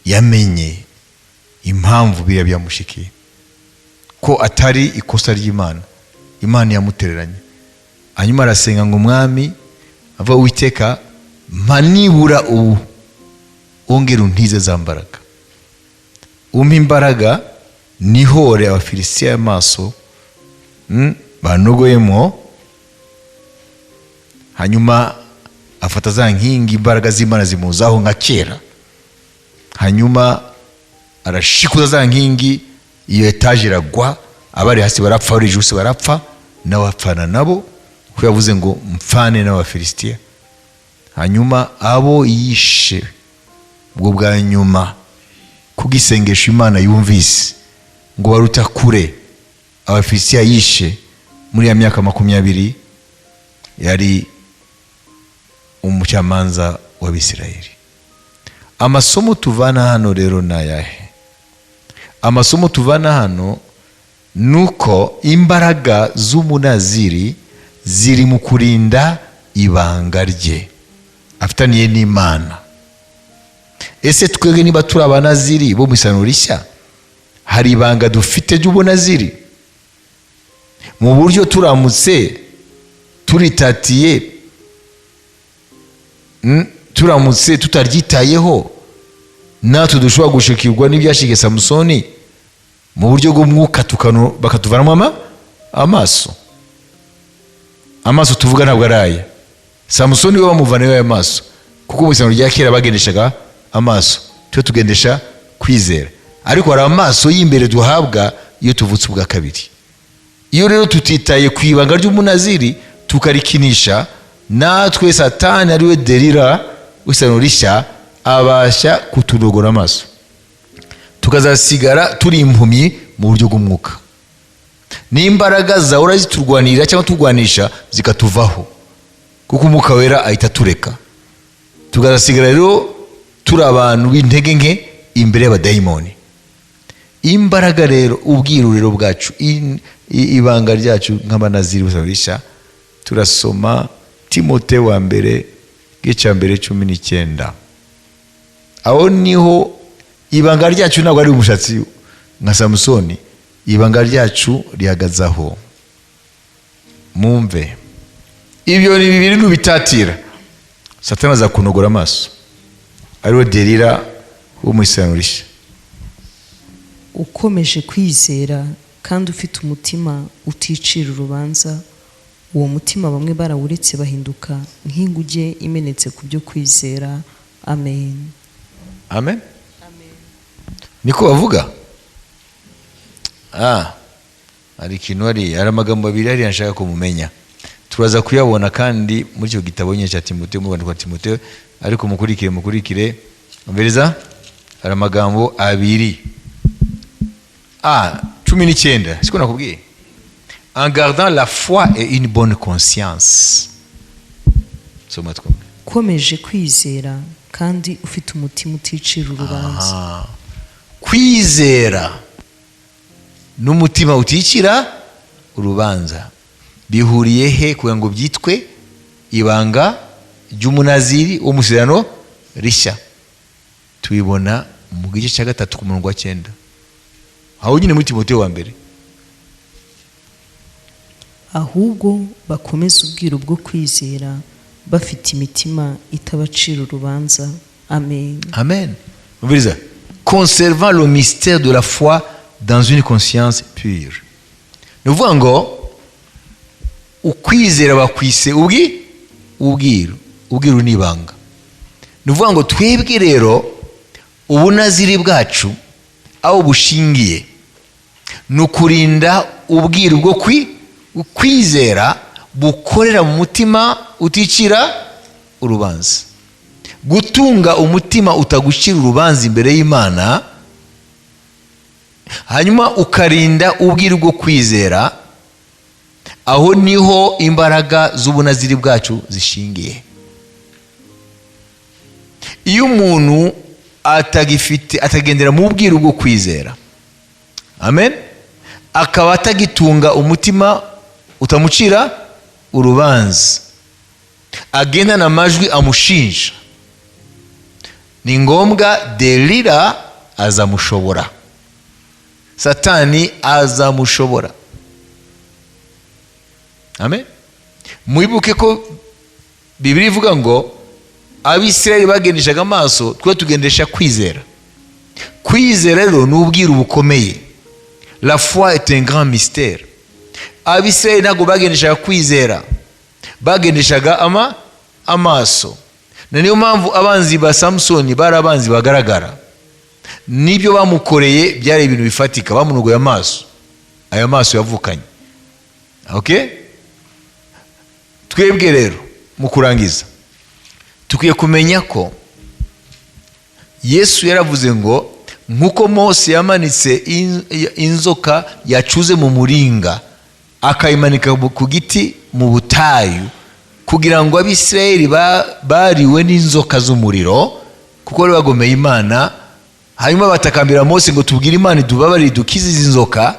yamenye impamvu biriya byamushikiye, ko atari ikosa ry'Imana, Imana yamutereranye. Hanyuma arasenga ngo Mwami ava Uwiteka mpa nibura ubu ongera untize za mbaraga, umpa imbaraga nihore Abafilisitiya amaso banogoyemo. Hanyuma afata za nkingi, imbaraga z'Imana zimuzaho nka kera. Hanyuma arashikuza za nkingi, iyo etaje iragwa, abari hasi barapfa, abari hejuru barapfa, nawe apfana nabo, kuko yavuze ngo mpfane n'Abafilisitiya. Hanyuma abo yishe ubwo bwa nyuma kugisengesha Imana yumvise ngo baruta kure Abafilisitiya yishe muri ya myaka 20 yari umucamanza w'Abisirayeli. Amasomo tuvana hano rero nayahe? Amasomo tuvana hano nuko imbaraga z'umunaziri ziri mu kurinda ibanga rye afitaniye n'Imana. Ese twebwe niba turi abanaziri bo mu Isezerano Rishya, hari ibanga dufite ry'ubunaziri mu buryo turamutse turitatiye, turamutse tutaryitayeho, natwe dushobora gushikirwa n'ibyashikiye Samusoni mu buryo bw'umwuka bakatuvanamo amaso. Amaso tuvuga ntabwo araya. Samusoni we bamuvanayo ayo maso, kuko mu Isezerano rya kera bagendeshaga amaso, twe tugendesha kwizera. Ariko hari amaso y'imbere duhabwa iyo tuvutse ubwa kabiri. Iyo rero tutitaye ku ibanga ry'umunaziri tukarikinisha, natwe Satani ariwe Delila w'Isezerano Rishya abasha kutunogora amaso, tukazasigara turi impumyi mu buryo bw'umwuka. N'imbaraga zahora ziturwanirira cyangwa turwanisha zikatuvaho, kuko Umwuka Wera ahita tureka, tukazasigara rero turi abantu b'intege nke imbere y'abadayimoni. Imbaraga rero, ubwiruriro bwacu, ibanga ryacu nk'abanaziri b'Isezerano Rishya, turasoma Timoteyo wa mbere gice mbere 19. Aho niho ibanga ryacu ntabwo ari umushatsi nka Samusoni, ibanga ryacu rihagazaho. Mumve ibyo ni bibiri nubitatira, Satani aza kunogora amaso, ariwe Delila wo mu Isezerano Rishya. Ukomeje kwizera kandi ufite umutima uticira urubanza, uwo mutima bamwe barawuretse bahinduka nk'inguge imenetse ku byo kwizera. Amen. Amen. Niko bavuga. Hari ikintu hari amagambo abiri ari nshaka ko mumenya, turaza kuyabona kandi muri icyo gitabo nyine cya Timoteyo, mu Rwanda kwa Timoteyo, ariko mukurikire umviriza. Hari amagambo abiri 19, siko nakubwiye, en gardant la foi et une bonne conscience. Soma twumve. Ukomeje kwizera kandi ufite umutima uticira urubanza. Kwizera n'umutima uticira urubanza bihuriye he kugira ngo byitwe ibanga ry'umunaziri wo mu Isezerano Rishya? Tubibona mu gice cya 3 ku murongo wa 9, aho nyine muri Timoteyo wa mbere. Ahubwo bakomeza ubwiru bwo kwizera bafite imitima itabacira urubanza. Amen. Amen. Umviriza, conservant le mystère de la foi dans une conscience pure. Nuvuga ngo ukwizera bakwise ubwiru n'ibanga. Nuvuga ngo twebwe rero ubunaziri bwacu aho bushingiye nukurinda ubwiru bwo kwizera bukorera mu mutima uticira urubanza. gutunga umutima utagucira urubanza imbere y'Imana, hanyuma ukarinda ubwiru bwo kwizera, aho niho imbaraga z'ubunaziri bwacu zishingiye. Iyo umuntu atagendera mu bwiru bwo kwizera, amen, akaba atagitunga umutima utamucira urubanza, agendana amajwi amushinja, ni ngombwa Delila azamushobora, Satani azamushobora. Amen. Mwibuke ko Bibiliya ivuga ngo Abisirayeli bagendeshaga amaso, twe tugendesha kwizera. Kwizera rero ni ubwiru bukomeye. La foi est un grand mystère. Abisirayeli ntabwo bagendeshaga kwizera, bagendeshaga amaso. Niyo mpamvu abanzi ba Samsoni bari abanzi bagaragara. Nibyo bamukoreye byari ibintu bifatika, bamunugoye amaso. Aya maso yavukanye. Okay? Twebwe rero mu kurangiza tukwiye kumenya ko Yesu yaravuze ngo nkuko Mose yamanitse inzoka yacuze mu muringa akayimanika ku giti mu butayu kugira ngo Abisirayeli bariwe n'inzoka z'umuriro kuko bari bagomeye Imana, hanyuma batakambira Mose ngo tubwire Imana idubabarire dukize izi nzoka.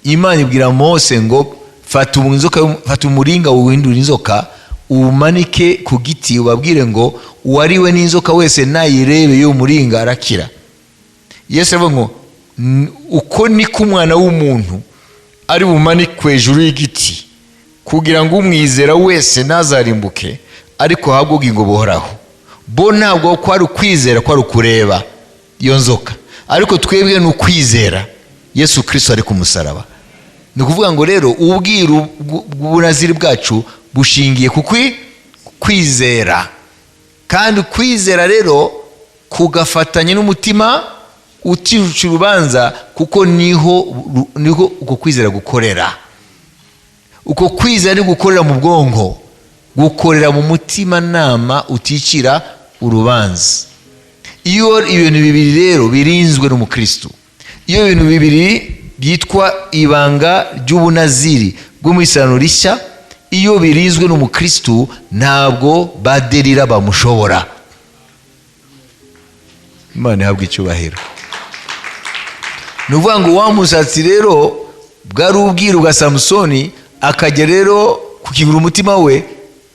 Imana ibwira Mose ngo fata umuringa uwindura inzoka umanike ku giti, ubabwire ngo uwariwe n'inzoka wese nayirebe yo muringa arakira. Yesu avuga ngo uko niko Umwana w'umuntu ari bumanikwe hejuru y'igiti kugira ngo umwizera wese nazarimbuke ariko ahabwe ubugingo buhoraho. Bo ntabwo kwari ukwizera, kwari ukureba iyo nzoka, ariko twebwe ni ukwizera Yesu Kristo ari ku musaraba. Ni ukuvuga ngo rero ubwiru bw'ubunaziri bwacu bushingiye ku kwizera, kandi kwizera rero kugafatanya n'umutima utiruca urubanza, kuko niho uko kwizera gukorera. Uko kwizera ni gukorera mu bwonko, gukorera mu mutima nama uticira urubanza. Iyo ibintu bibiri rero birinzwe n'umukristo, iyo ibintu bibiri byitwa ibanga ry'ubunaziri bwo mu Isezerano Rishya, iyo birinzwe n'umukristo ntabwo ba Delila bamushobora. Imana ihabwe icyubahiro. Ni ukuvuga ngo wa musatsi rero bwari ubwiru bwa Samsoni, akajya rero kukigura umutima we,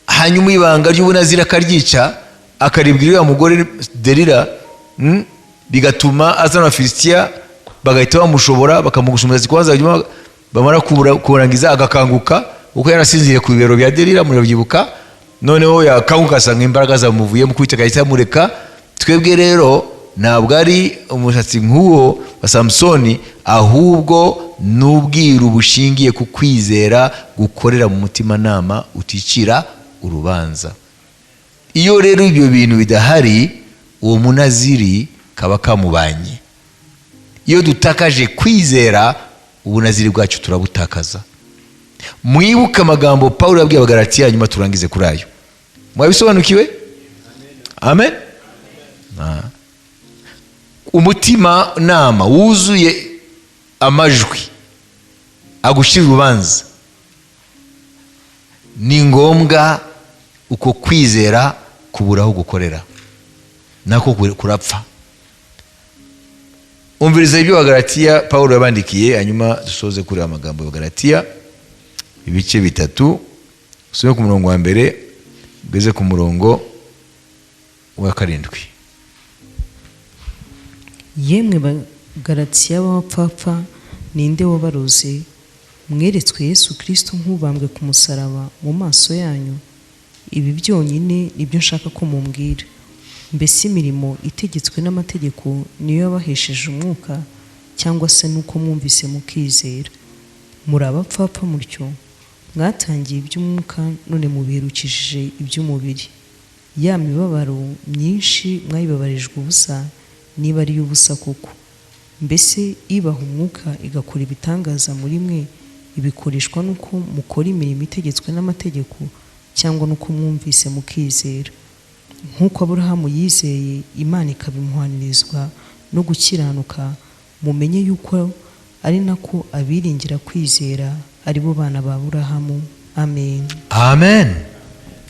hanyuma ibanga ry'ubunaziri akaryica, akaribwira uriya mugore Delila, bigatuma azana Abafilisitiya bagahita bamushobora, bakamugusha umusatsi kwanza, bamara kurangiza agakanguka, uko yarasinziriye ku bibero bya Delila murabyibuka, noneho yakanguka asanga imbaraga zamuvuye mu kwita agahita amureka. Twebwe rero ntabwo ari umusatsi nk'uwo wa Samsoni, ahubwo n'ubwiru bushingiye ku kwizera gukorera mu mutima nama uticira urubanza. Iyo rero ibyo bintu bidahari, uwo munaziri kaba kamubanye. Iyo dutakaje kwizera, ubunaziri bwacu turabutakaza. Mwibuke amagambo Paulo yabwiye Abagalatiya, nyuma turangize kuri ayo. Mwabisobanukiwe? Amen. Umutima nama wuzuye amajwi agushira urubanza, ni ngombwa uko kwizera kuburaho gukorera, nako kurapfa. Umviriza ibyo Abagalatiya Paulo yabandikiye, hanyuma dusoze kuri amagambo ya Abagalatiya ibice 3, usome ku murongo wa mbere ugeze ku murongo wa 7. Yemwe Bagalatiya b'abapfapfa, ninde wabaroze? Mweretswe Yesu Kristo nk'ubambwe ku musaraba mu maso yanyu. Ibi byonyine nibyo nshaka ko mumbwira. Mbese imirimo itegetswe n'amategeko niyo yabahesheje umwuka, cyangwa se nuko mwumvise mukizera? Muri abapfapfa mutyo, mwatangiye iby'umwuka none mubirukishije iby'umubiri. Ya mibabaro myinshi mwayibabarijwe ubusa, niba ari ubusa koko. Mbese ibaha umwuka igakora ibitangaza muri mwe, ibikoreshwa nuko mukora imirimo itegetswe n'amategeko, cyangwa nuko mwumvise mukizera? nk'uko Aburahamu yizeye Imana ikabimuhanirizwa no gukiranuka, mumenye yuko ari nako abiringira kwizera ari bo bana ba Aburahamu. Amen. Amen.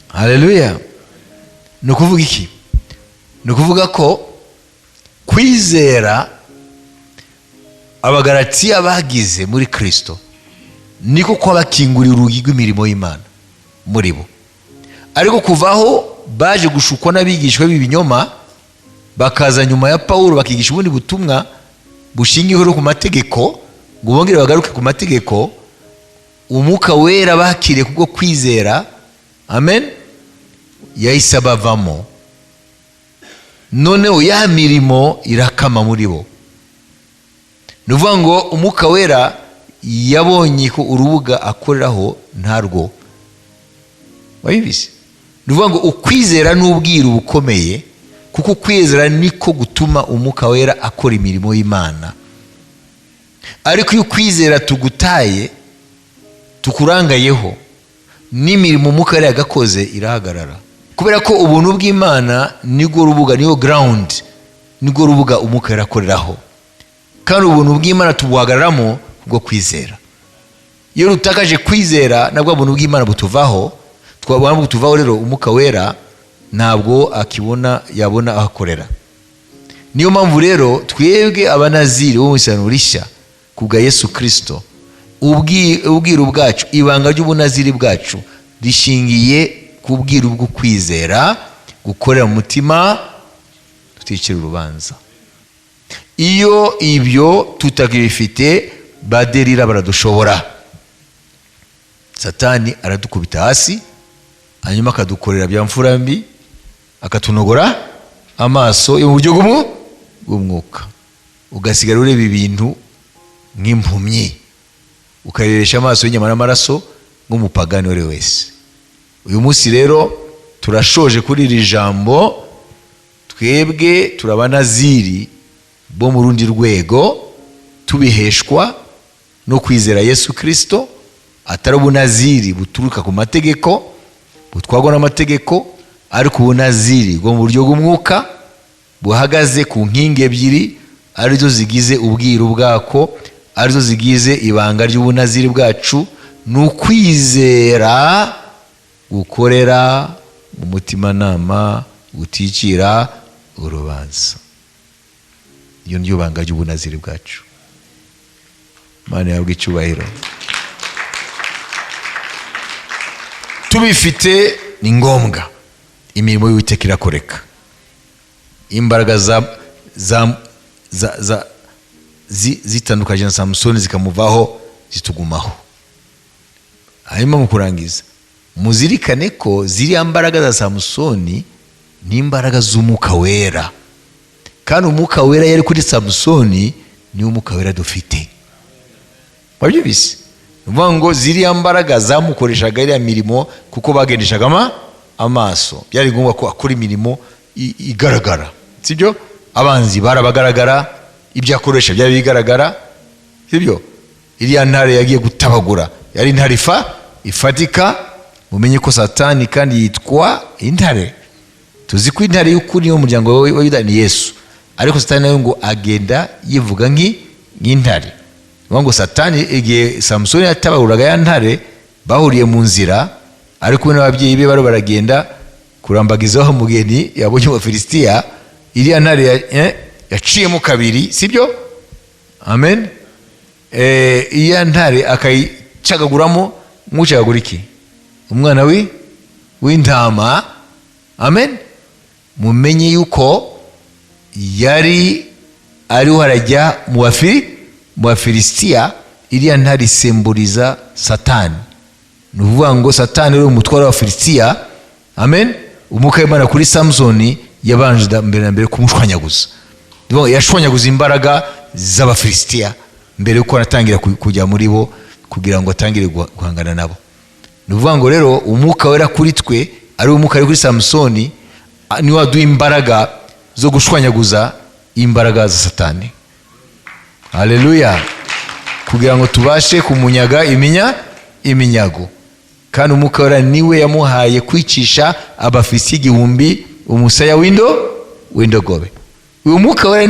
Haleluya. Ni ukuvuga iki? Ni ukuvuga ko kwizera Abagalatiya bagize muri Kristo niko kwabakingurira urugi rw'imirimo y'Imana muri bo. Ariko kuvaho baje gushukwa n'abigishwa b'ibinyoma, bakaza nyuma ya Pawulo bakigisha ubundi butumwa bushingiyeho ku mategeko, ngo bongere bagaruke ku mategeko, Umwuka Wera bakiriye kubwo kwizera, amen, yahise abavamo. Noneho ya mirimo irakama muri bo. Ni ukuvuga ngo Umwuka Wera yabonye ko urubuga akoreraho ntarwo. Wabibizi? Ni ukuvuga ngo ukwizera n'ubwiru bukomeye, kuko ukwizera niko gutuma Umwuka Wera akora imirimo y'Imana. Ariko iyo ukwizera tugutaye, tukurangayeho, n'imirimo Umwuka Wera yagakoze irahagarara. Kubera ko ubuntu bw'Imana nibwo rubuga, niyo ground, nibwo rubuga Umwuka Wera akoreraho. Kandi ubuntu bw'Imana tubuhagararamo bwo kwizera. Iyo rutakaje kwizera, nabwo ubuntu bw'Imana butuvaho, twabona butuvaho, rero Umwuka Wera ntabwo yabona ahakorera. Niyo mpamvu rero twebwe abanaziri bo mu Isezerano Rishya kubwa Yesu Kristo, ubwiru bwacu, ibanga ry'ubunaziri bwacu rishingiye ku bwiru bwo kwizera, gukorera mu mutima, tuticira urubanza. Iyo ibyo tutakibifite, baderira baradushobora. Satani aradukubita hasi, hanyuma akadukorera bya mfura mbi, akatunogora amaso yo mu buryo bw'umwuka, ugasigara ureba ibintu nk'impumyi, ukareresha amaso y'inyama n'amaraso nk'umupagani wari wese. Uyu munsi rero turashoje kuri iri jambo. Twebwe turabanaziri bo mu rundi rwego, tubiheshwa no kwizera Yesu Kristo, atari ubunaziri buturuka ku mategeko, butwagwa n'amategeko, ariko ubunaziri bwo mu buryo bw'umwuka buhagaze ku nkingi ebyiri, arizo zigize ubwiru bwako, arizo zigize ibanga ry'ubunaziri bwacu. Ni ukwizera gukorera mu mutimanama, guticira urubanza. Iyo niyo banga ry'ubunaziri bwacu. Imana yabwe icyubahiro. Tubifite ni ngombwa, imirimo y'Uwiteka irakoreka. Imbaraga zitandukanye na Samusoni zikamuvaho, zitugumaho. Hanyuma mu kurangiza, muzirikane ko ziriya mbaraga za Samusoni ni imbaraga z'Umwuka Wera, kandi Umwuka Wera yari kuri Samusoni niwo Umwuka Wera dufite. Wabyumvise? Ni ukuvuga ngo ziriya mbaraga zamukoreshaga iriya mirimo kuko bagendeshaga amaso. Byari ngombwa ko akora imirimo igaragara, sibyo? Abanzi barabagaragara, ibyo akoresha byari bigaragara, sibyo? Iriya ntare yagiye gutabagura yari intare ifatika. Mumenye ko Satani kandi yitwa intare. Tuzi ko intare y'ukuri yo muryango wa Yuda ni Yesu, ariko Satani nawe ngo agenda yivuga nk'intare. Ngo Satani igihe Samusoni yatabaguraga ya ntare, bahuriye mu nzira, ariko n'ababyeyi be bari baragenda kurambagizaho umugeni yabonye wa Filisitiya. Iriya ntare yaciyemo kabiri, sibyo? Amen. Iya ntare akayicagaguramo nk'ucagagura iki? Umwana w'intama. Amen. Mumenye yuko yari ariho arajya mu Bafilisitiya. Iriya ntare isemburiza Satani. Ni ukuvuga ngo Satani uri umutware wa Filisitiya. Amen. Umwuka w'Imana kuri Samusoni yabanje mbere na mbere kumushwanyaguza. Yashwanyaguza imbaraga z'Abafilisitiya mbere yuko aratangira kujya muri bo kugira ngo atangire guhangana nabo. Ni ukuvuga ngo rero Umwuka Wera kuri twe ari umwuka ari kuri Samusoni, niwe waduha imbaraga zo gushwanyaguza imbaraga za Satani. Haleluya. Kugira ngo tubashe kumunyaga iminyago. Kandi Umwuka Wera niwe yamuhaye kwicisha Abafilisitiya 1000 umusaya w'indogobe. Uyu mwuka wera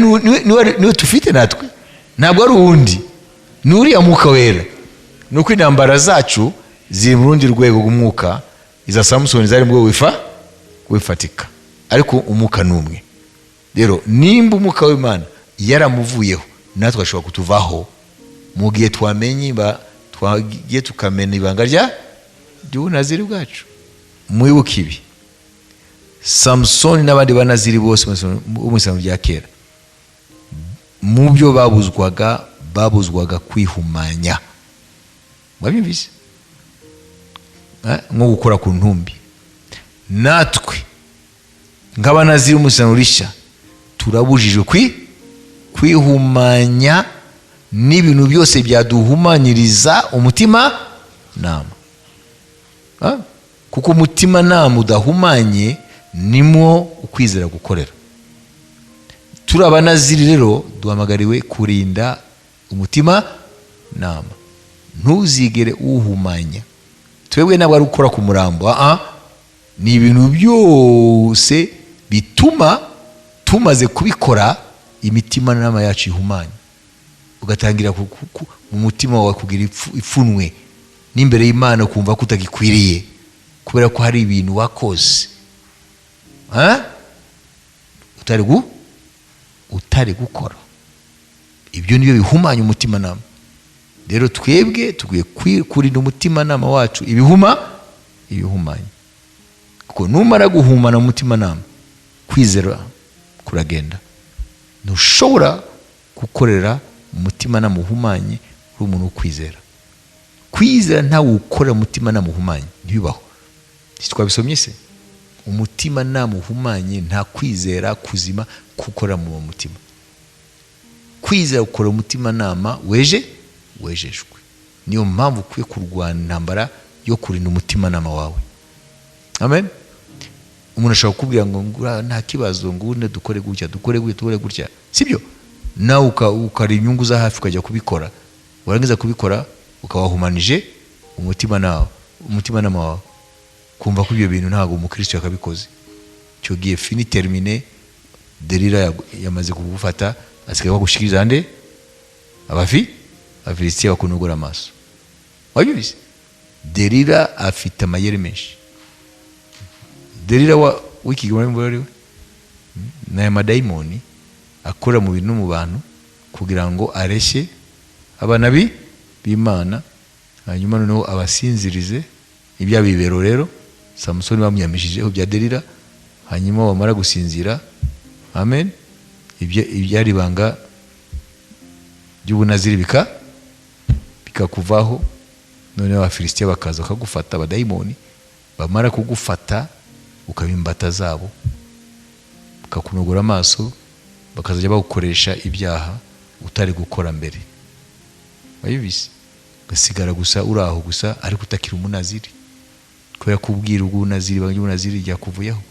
niwe tufite natwe, ntabwo ari uwundi, ni uriya mwuka wera. Nuko intambara zacu ziri mu rundi rwego rw'umwuka, iza Samusoni zari mu wifatika, ariko umwuka n'umwe. Rero nimba umwuka w'Imana yaramuvuyeho, natwe ashobora kutuvaho mu gihe twagiye tukamena ibanga ry'ubunaziri bwacu. Mwibuke ibi, Samusoni n'abandi banaziri bose mu Isezerano rya kera, mu byo babuzwaga kwihumanya. Mwabyumvise? Nko gukora ku ntumbi. Natwe nk'abanaziri mu Isezerano rishya turabujijwe kwihumanya n'ibintu byose byaduhumanyiriza umutima nama. Kuko umutima nama udahumanye nimwo ukwizera gukorera. Turi abanaziri rero duhamagariwe kurinda umutima nama, ntuzigere uhumanya. Twebwe ntabwo ari gukora ku murambo, ni ibintu byose bituma tumaze kubikora imitima nama yacu ihumanya, ugatangira mu mutima wawe kugira ipfunwe n'imbere y'Imana, kumva ko utagikwiriye kubera ko hari ibintu wakoze utari gukora. Ibyo nibyo bihumanya umutima nama. Rero twebwe tugiye kurinda umutima nama wacu ibihumanya, kuko numara guhumana umutima nama, kwizera kuragenda. Ntushobora gukorera umutima nama uhumanye uri umuntu ukwizera. Kwizera ntawe ukora umutima nama uhumanye, ntibibaho. Twabisomye se? Umutima nama uhumanye nta kwizera kuzima gukora mu mutima. Kwizera gukora umutima nama wejejwe. Niyo mpamvu ukwiye kurwana intambara yo kurinda umutima nama wawe. Amen. Umuntu ashobora kukubwira ngo nta kibazo, ngo dukore gutya, sibyo? Nawe ukari inyungu za hafi ukajya kubikora, warangiza kubikora ukawahumanije umutima nama wawe, kumva ko ibyo bintu ntabwo umukristo yakabikoze. Cyo gihe fini termine, Delila yamaze kugufata, asigaye bagushikiriza nde Abafilisitiya bakunogora amaso. Wabyumvise? Delila afite amayeri menshi. Delila w'ikigomwa mbere na madayimoni akora mu bintu mu bantu kugira ngo areshye abana b'Imana, hanyuma noneho abasinzirize ibyabibero. Rero Samusoni bamuyamishijeho bya Delila, hanyuma bamara gusinzira, amen, ibyari banga by'ubunaziri bikakuvaho. Noneho Abafilisitiya bakaza bakagufata, abadayimoni bamara kugufata ukaba imbata zabo, bakakunogora amaso, bakazajya bagukoresha ibyaha utari gukora mbere. Wayibise gasigara gusa uraho gusa, ariko utakira umunaziri, kubera kubwira ubunaziri ryakuvuyeho.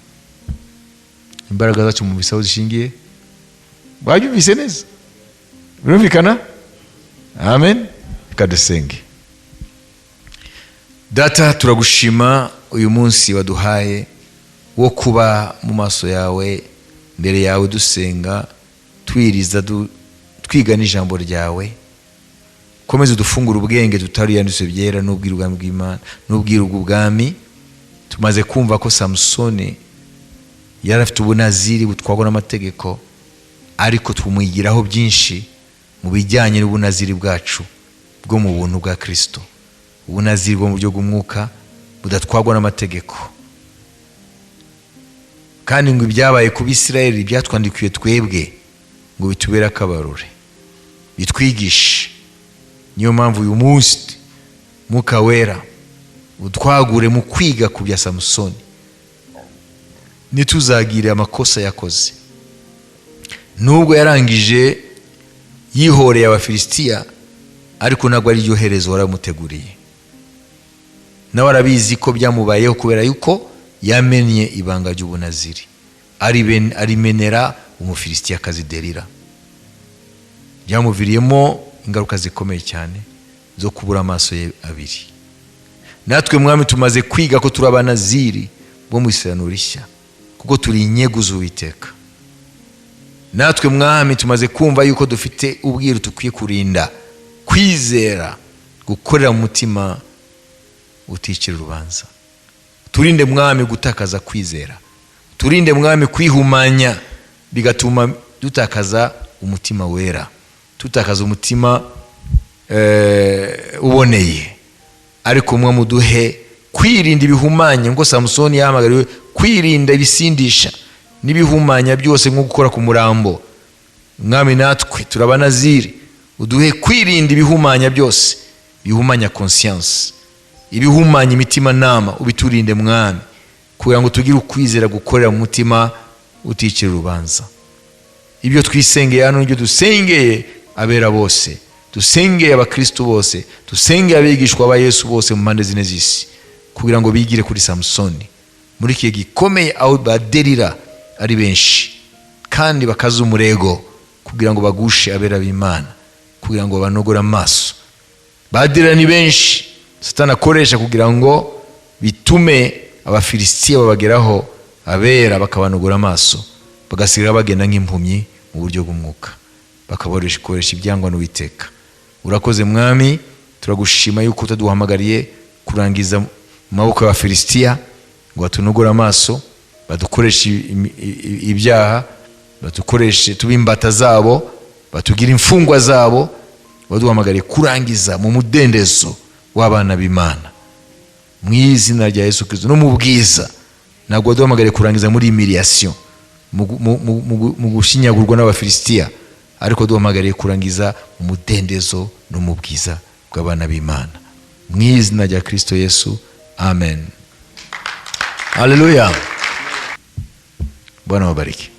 Imbaraga zacu mu bisaho zishingiye. Wabyumvise neza? Birumvikana? Amen. Kadusenge. Data, turagushima uyu munsi waduhaye wo kuba mu maso yawe, mbere yawe dusenga, twiriza, twiga n'ijambo ryawe. Komeza udufungura ubwenge tutariyanditse byera n'ubwira ubwami bw'Imana n'ubwira ubwami. Tumaze kumva ko Samusoni yari afite ubunaziri butwagwa n'amategeko, ariko tumwigiraho byinshi mu bijyanye n'ubunaziri bwacu bwo mu buntu bwa Kristo, ubunaziri bwo mu buryo bw'umwuka budatwagwa n'amategeko. Kandi ngo ibyabaye ku Bisirayeli byatwandikiwe twebwe ngo bitubere akabarore, bitwigishe. Niyo mpamvu uyu munsi Mwuka Wera utwagure mu kwiga ku bya Samusoni, nituzagire amakosa yakoze. Nubwo yarangije yihoreye Abafilisitiya, ariko ntabwo ari ryo herezo waramuteguriye. Nawe arabizi ko byamubayeho kubera yuko yamenye ibanga ry'ubunaziri, arimenera Umufilisitiyakazi Delila. Byamuviriyemo ingaruka zikomeye cyane zo kubura amaso ye abiri. Natwe Mwami tumaze kwiga ko turi abanaziri bo mu Isezerano rishya, kuko turi inyego z'Uwiteka. Natwe mwami tumaze kumva yuko dufite ubwiru tukwiye kurinda, kwizera, gukorera mu mutima uticira urubanza. Turinde mwami gutakaza kwizera, turinde mwami kwihumanya bigatuma dutakaza umutima wera, tutakaza umutima uboneye. Ariko mwami uduhe kwirinda ibihumanya, ngo Samusoni yahamagariwe kwirinda ibisindisha n'ibihumanya byose, nko gukora ku murambo. Mwami natwe turabanaziri, uduhe kwirinda ibihumanya byose, bihumanya conscience, ibihumanya imitima nama, ubiturinde mwami, kugira ngo tugire ukwizera gukorera mu mutima uticira urubanza. Ibyo twisengeye hano nibyo dusengeye abera bose, dusengeye abakristo bose, dusengeye abigishwa ba Yesu bose mu mpande zine z'isi, kugira ngo bigire kuri Samusoni muri iki gikomeye, aho baderira ari benshi kandi bakaza umurego, kugira ngo bagushe abera b'Imana, kugira ngo banogore amaso. Baderira ni benshi Satani akoresha kugira ngo bitume Abafilisitiya babageraho, abera bakabanogora amaso, bagasigara bagenda nk'impumyi mu buryo bw'umwuka, bakabakoresha ibyangwa n'Uwiteka. Urakoze mwami, turagushima yuko utaduhamagariye kurangiza mu maboko y'Abafilisitiya ngo batunogore amaso, badukoreshe ibyaha, badukoreshe tube imbata zabo, batugira imfungwa zabo. Waduhamagariye kurangiza mu mudendezo w'abana b'Imana mu izina rya Yesu Kristo, no mu bwiza. Ntabwo waduhamagariye kurangiza muri humiliation, mu gushinyagurwa n'Abafilisitiya, ariko duhamagariye kurangiza mu mudendezo no mu bwiza bw'abana b'Imana mu izina rya Kristo Yesu, amen. Haleluya. Bwana wabariki.